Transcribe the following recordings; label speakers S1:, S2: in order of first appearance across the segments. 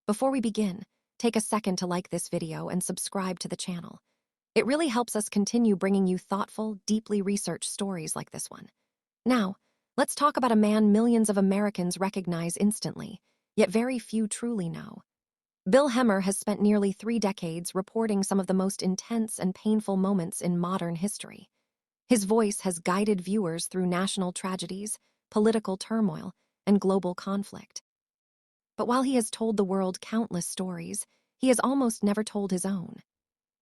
S1: Before we begin, take a second to like this video and subscribe to the channel. It really helps us continue bringing you thoughtful, deeply researched stories like this one. Now, let's talk about a man millions of Americans recognize instantly, yet very few truly know. Bill Hemmer has spent nearly 3 decades reporting some of the most intense and painful moments in modern history. His voice has guided viewers through national tragedies, political turmoil, and global conflict. But while he has told the world countless stories, he has almost never told his own.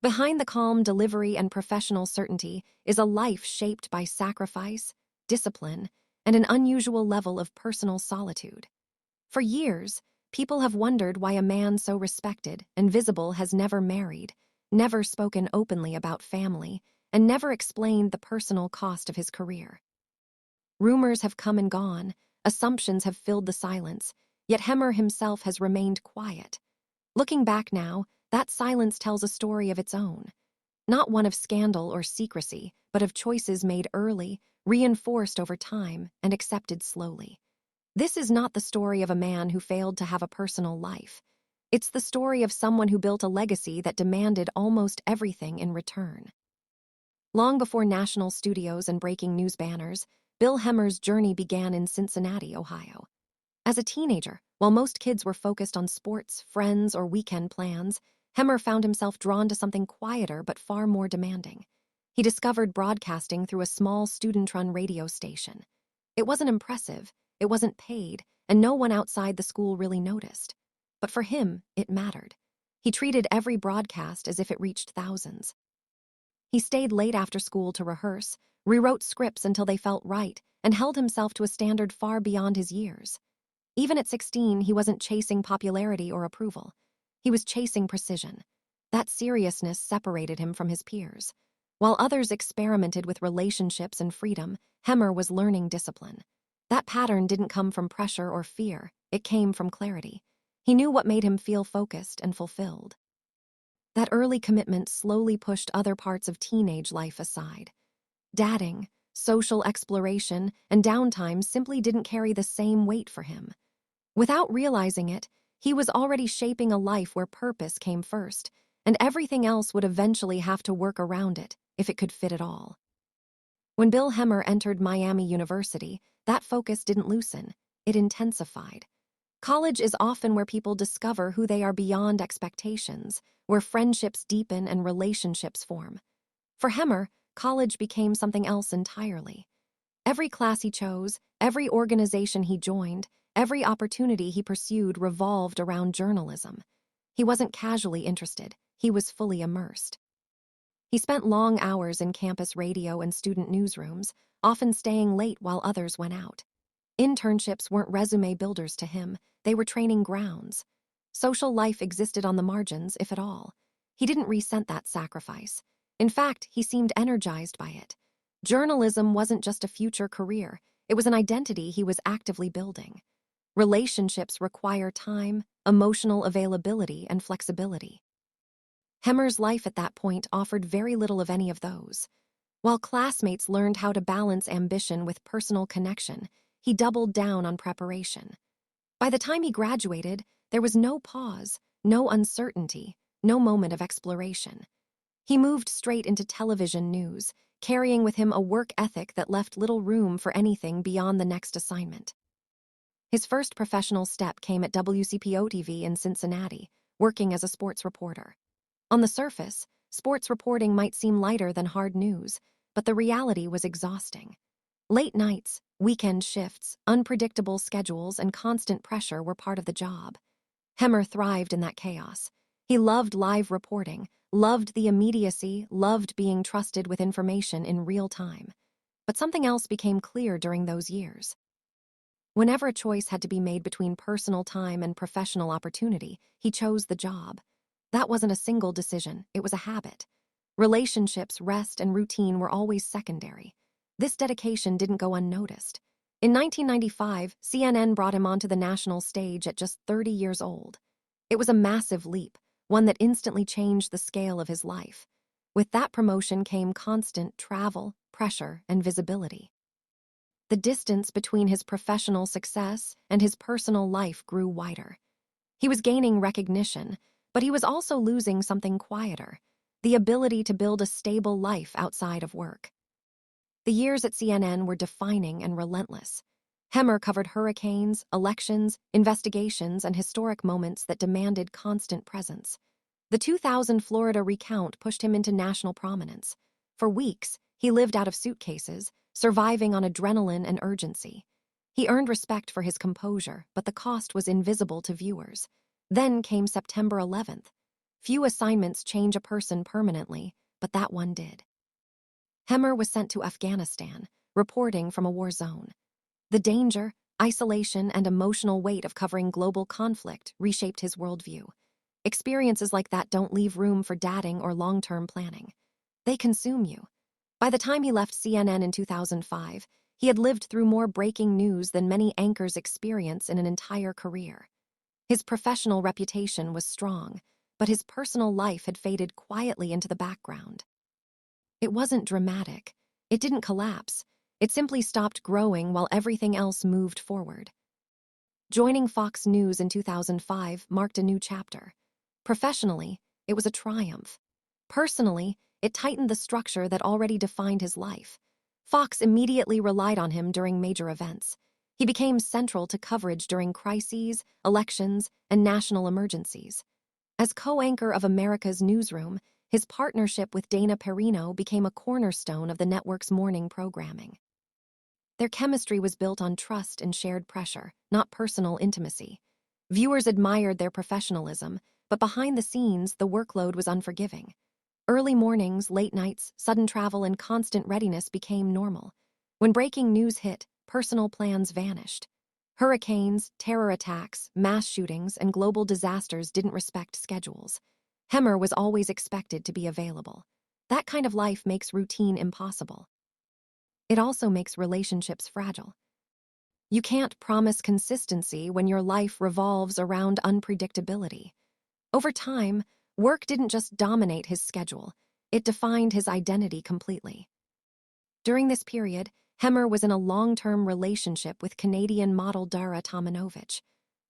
S1: Behind the calm delivery and professional certainty is a life shaped by sacrifice, discipline, and an unusual level of personal solitude. For years, people have wondered why a man so respected and visible has never married, never spoken openly about family, and never explained the personal cost of his career. Rumors have come and gone, assumptions have filled the silence, yet Hemmer himself has remained quiet. Looking back now, that silence tells a story of its own. Not one of scandal or secrecy, but of choices made early, reinforced over time, and accepted slowly. This is not the story of a man who failed to have a personal life. It's the story of someone who built a legacy that demanded almost everything in return. Long before national studios and breaking news banners, Bill Hemmer's journey began in Cincinnati, Ohio. As a teenager, while most kids were focused on sports, friends, or weekend plans, Hemmer found himself drawn to something quieter but far more demanding. He discovered broadcasting through a small student-run radio station. It wasn't impressive, it wasn't paid, and no one outside the school really noticed. But for him, it mattered. He treated every broadcast as if it reached thousands. He stayed late after school to rehearse, rewrote scripts until they felt right, and held himself to a standard far beyond his years. Even at 16, he wasn't chasing popularity or approval. He was chasing precision. That seriousness separated him from his peers. While others experimented with relationships and freedom, Hemmer was learning discipline. That pattern didn't come from pressure or fear, it came from clarity. He knew what made him feel focused and fulfilled. That early commitment slowly pushed other parts of teenage life aside. Dating, social exploration, and downtime simply didn't carry the same weight for him. Without realizing it, he was already shaping a life where purpose came first, and everything else would eventually have to work around it, if it could fit at all. When Bill Hemmer entered Miami University, that focus didn't loosen, it intensified. College is often where people discover who they are beyond expectations, where friendships deepen and relationships form. For Hemmer, college became something else entirely. Every class he chose, every organization he joined, every opportunity he pursued revolved around journalism. He wasn't casually interested, he was fully immersed. He spent long hours in campus radio and student newsrooms, often staying late while others went out. Internships weren't resume builders to him, they were training grounds. Social life existed on the margins, if at all. He didn't resent that sacrifice. In fact, he seemed energized by it. Journalism wasn't just a future career, it was an identity he was actively building. Relationships require time, emotional availability, and flexibility. Hemmer's life at that point offered very little of any of those. While classmates learned how to balance ambition with personal connection, he doubled down on preparation. By the time he graduated, there was no pause, no uncertainty, no moment of exploration. He moved straight into television news, carrying with him a work ethic that left little room for anything beyond the next assignment. His first professional step came at WCPO-TV in Cincinnati, working as a sports reporter. On the surface, sports reporting might seem lighter than hard news, but the reality was exhausting. Late nights, weekend shifts, unpredictable schedules, and constant pressure were part of the job. Hemmer thrived in that chaos. He loved live reporting, loved the immediacy, loved being trusted with information in real time. But something else became clear during those years. Whenever a choice had to be made between personal time and professional opportunity, he chose the job. That wasn't a single decision, it was a habit. Relationships, rest, and routine were always secondary. This dedication didn't go unnoticed. In 1995, CNN brought him onto the national stage at just 30 years old. It was a massive leap, one that instantly changed the scale of his life. With that promotion came constant travel, pressure, and visibility. The distance between his professional success and his personal life grew wider. He was gaining recognition, but he was also losing something quieter, the ability to build a stable life outside of work. The years at CNN were defining and relentless. Hemmer covered hurricanes, elections, investigations, and historic moments that demanded constant presence. The 2000 Florida recount pushed him into national prominence. For weeks, he lived out of suitcases, surviving on adrenaline and urgency. He earned respect for his composure, but the cost was invisible to viewers. Then came September 11th. Few assignments change a person permanently, but that one did. Hemmer was sent to Afghanistan, reporting from a war zone. The danger, isolation, and emotional weight of covering global conflict reshaped his worldview. Experiences like that don't leave room for dadding or long-term planning. They consume you. By the time he left CNN in 2005, he had lived through more breaking news than many anchors experience in an entire career. His professional reputation was strong, but his personal life had faded quietly into the background. It wasn't dramatic. It didn't collapse. It simply stopped growing while everything else moved forward. Joining Fox News in 2005 marked a new chapter. Professionally, it was a triumph. Personally, it tightened the structure that already defined his life. Fox immediately relied on him during major events. He became central to coverage during crises, elections, and national emergencies. As co-anchor of America's Newsroom, his partnership with Dana Perino became a cornerstone of the network's morning programming. Their chemistry was built on trust and shared pressure, not personal intimacy. Viewers admired their professionalism, but behind the scenes, the workload was unforgiving. Early mornings, late nights, sudden travel, and constant readiness became normal. When breaking news hit, personal plans vanished. Hurricanes, terror attacks, mass shootings, and global disasters didn't respect schedules. Hemmer was always expected to be available. That kind of life makes routine impossible. It also makes relationships fragile. You can't promise consistency when your life revolves around unpredictability. Over time, work didn't just dominate his schedule, it defined his identity completely. During this period, Hemmer was in a long-term relationship with Canadian model Dara Tomanovic.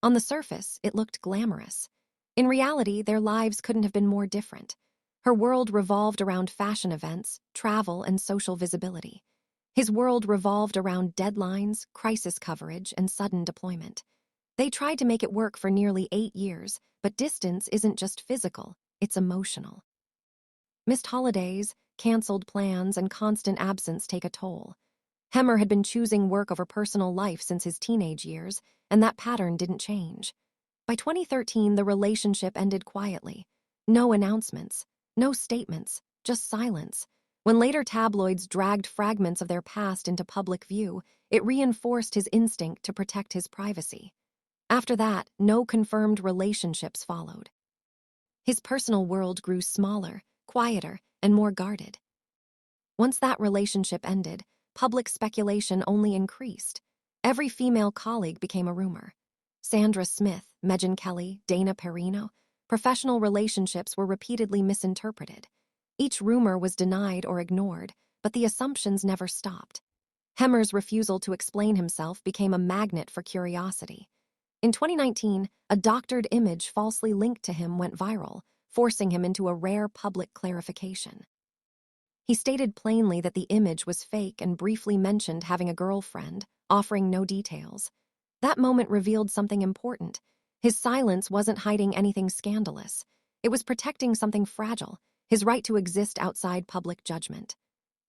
S1: On the surface, it looked glamorous. In reality, their lives couldn't have been more different. Her world revolved around fashion events, travel, and social visibility. His world revolved around deadlines, crisis coverage, and sudden deployment. They tried to make it work for nearly 8 years, but distance isn't just physical, it's emotional. Missed holidays, canceled plans, and constant absence take a toll. Hemmer had been choosing work over personal life since his teenage years, and that pattern didn't change. By 2013, the relationship ended quietly. No announcements, no statements, just silence. When later tabloids dragged fragments of their past into public view, it reinforced his instinct to protect his privacy. After that, no confirmed relationships followed. His personal world grew smaller, quieter, and more guarded. Once that relationship ended, public speculation only increased. Every female colleague became a rumor. Sandra Smith, Megyn Kelly, Dana Perino. Professional relationships were repeatedly misinterpreted. Each rumor was denied or ignored, but the assumptions never stopped. Hemmer's refusal to explain himself became a magnet for curiosity. In 2019, a doctored image falsely linked to him went viral, forcing him into a rare public clarification. He stated plainly that the image was fake and briefly mentioned having a girlfriend, offering no details. That moment revealed something important. His silence wasn't hiding anything scandalous. It was protecting something fragile, his right to exist outside public judgment.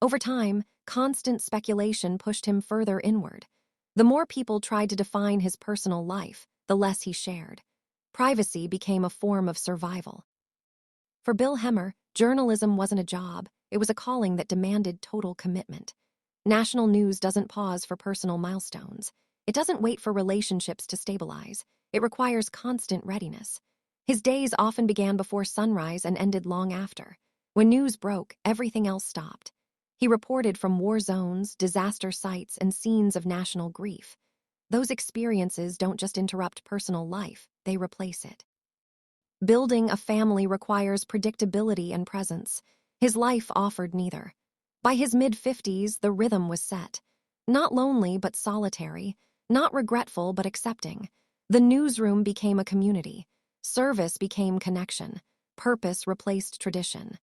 S1: Over time, constant speculation pushed him further inward. The more people tried to define his personal life, the less he shared. Privacy became a form of survival. For Bill Hemmer, journalism wasn't a job, it was a calling that demanded total commitment. National news doesn't pause for personal milestones. It doesn't wait for relationships to stabilize. It requires constant readiness. His days often began before sunrise and ended long after. When news broke, everything else stopped. He reported from war zones, disaster sites, and scenes of national grief. Those experiences don't just interrupt personal life, they replace it. Building a family requires predictability and presence. His life offered neither. By his mid-50s, the rhythm was set. Not lonely, but solitary. Not regretful, but accepting. The newsroom became a community. Service became connection. Purpose replaced tradition.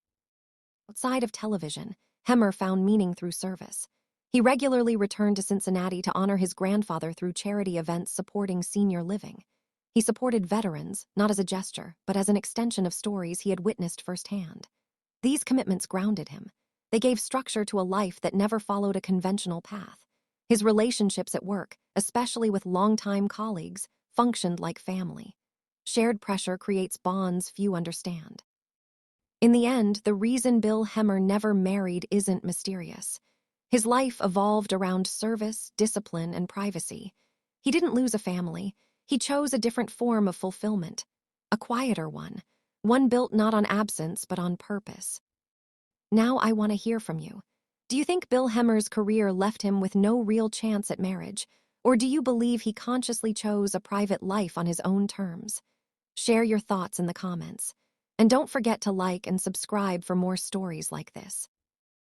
S1: Outside of television, Hemmer found meaning through service. He regularly returned to Cincinnati to honor his grandfather through charity events supporting senior living. He supported veterans, not as a gesture, but as an extension of stories he had witnessed firsthand. These commitments grounded him. They gave structure to a life that never followed a conventional path. His relationships at work, especially with longtime colleagues, functioned like family. Shared pressure creates bonds few understand. In the end, the reason Bill Hemmer never married isn't mysterious. His life evolved around service, discipline, and privacy. He didn't lose a family. He chose a different form of fulfillment, a quieter one built not on absence but on purpose. Now I want to hear from you. Do you think Bill Hemmer's career left him with no real chance at marriage, or do you believe he consciously chose a private life on his own terms? Share your thoughts in the comments. And don't forget to like and subscribe for more stories like this.